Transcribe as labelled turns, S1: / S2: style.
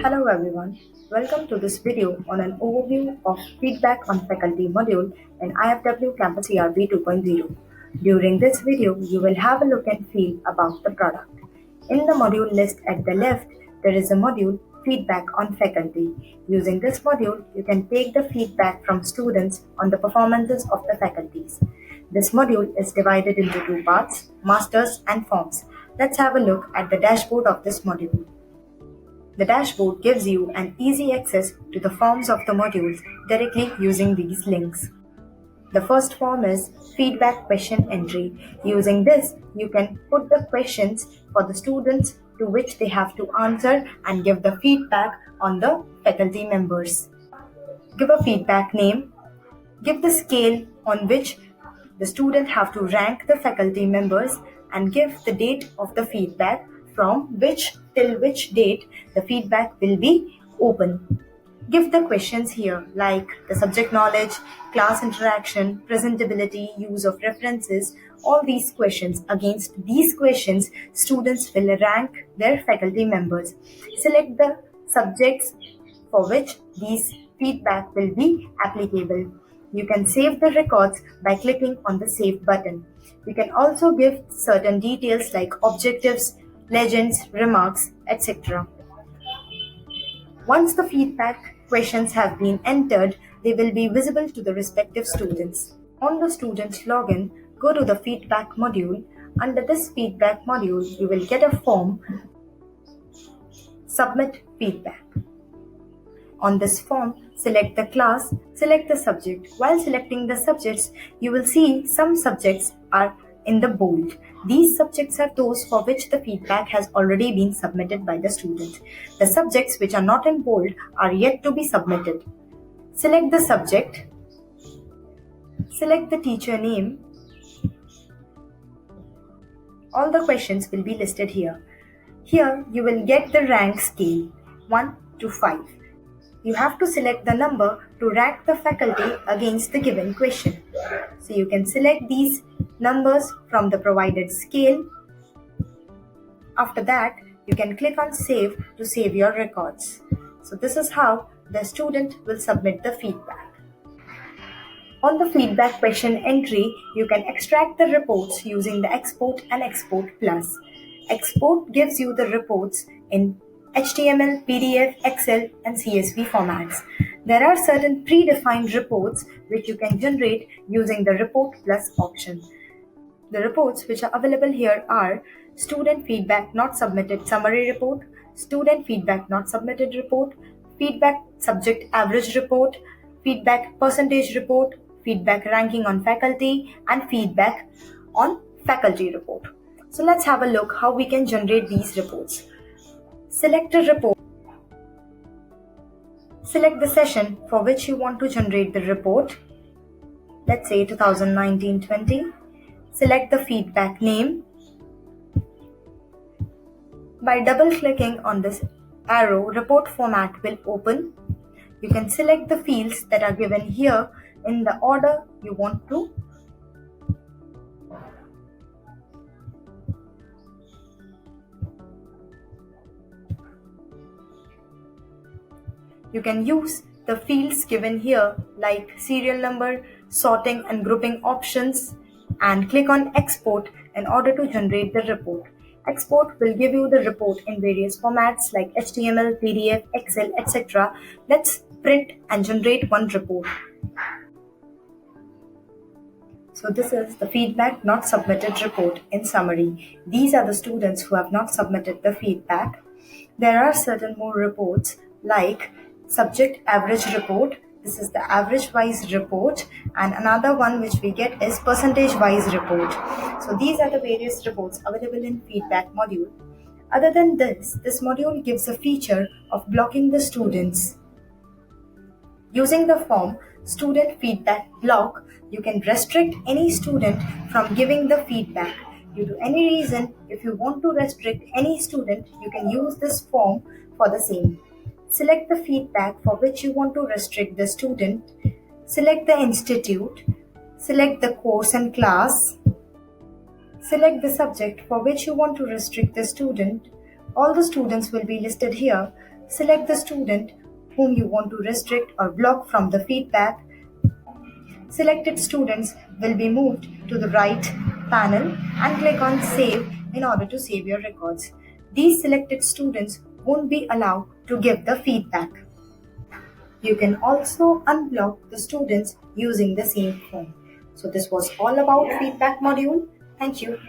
S1: Hello everyone, welcome to this video on an overview of feedback on faculty module in IFW Campus ERP 2.0. During this video, you will have a look and feel about the product. In the module list at the left, there is a module Feedback on Faculty. Using this module, you can take the feedback from students on the performances of the faculties. This module is divided into two parts, masters and forms. Let's have a look at the dashboard of this module. The dashboard gives you an easy access to the forms of the modules directly using these links. The first form is feedback question entry. Using this, you can put the questions for the students to which they have to answer and give the feedback on the faculty members. Give a feedback name. Give the scale on which the student have to rank the faculty members and give the date of the feedback from which till which date the feedback will be open. Give the questions here like the subject knowledge, class interaction, presentability, use of references, all these questions. Against these questions, students will rank their faculty members. Select the subjects for which these feedback will be applicable. You can save the records by clicking on the Save button. You can also give certain details like objectives, legends, remarks, etc. Once the feedback questions have been entered, they will be visible to the respective students. On the student's login, go to the feedback module. Under this feedback module, you will get a form, Submit Feedback. On this form, select the class, select the subject. While selecting the subjects, you will see some subjects are in the bold. These subjects are those for which the feedback has already been submitted by the student. The subjects which are not in bold are yet to be submitted. Select the subject. Select the teacher name. All the questions will be listed here. Here you will get the rank scale 1 to 5. You have to select the number to rank the faculty against the given question. So you can select these numbers from the provided scale. After that, you can click on Save to save your records. So this is how the student will submit the feedback. On the feedback question entry, you can extract the reports using the Export and Export Plus. Export gives you the reports in HTML, PDF, Excel, and CSV formats. There are certain predefined reports which you can generate using the Report Plus option. The reports which are available here are Student Feedback Not Submitted Summary Report, Student Feedback Not Submitted Report, Feedback Subject Average Report, Feedback Percentage Report, Feedback Ranking on Faculty, and Feedback on Faculty Report. So let's have a look how we can generate these reports. Select a report. Select the session for which you want to generate the report. Let's say 2019-20. Select the feedback name. By double-clicking on this arrow, report format will open. You can select the fields that are given here in the order you want to. You can use the fields given here like serial number, sorting and grouping options, and click on Export in order to generate the report. Export will give you the report in various formats like HTML, PDF, Excel, etc. Let's print and generate one report. So this is the feedback not submitted report in summary. These are the students who have not submitted the feedback. There are certain more reports like subject average report. This is the average wise report, and another one which we get is percentage wise report. So these are the various reports available in feedback module. Other than this module gives a feature of blocking the students. Using the form student feedback block, you can restrict any student from giving the feedback. Due to any reason, if you want to restrict any student, you can use this form for the same. Select the feedback for which you want to restrict the student. Select the institute. Select the course and class. Select the subject for which you want to restrict the student. All the students will be listed here. Select the student whom you want to restrict or block from the feedback. Selected students will be moved to the right panel and click on Save in order to save your records. These selected students won't be allowed to give the feedback. You can also unblock the students using the same form. So this was all about feedback module. Thank you.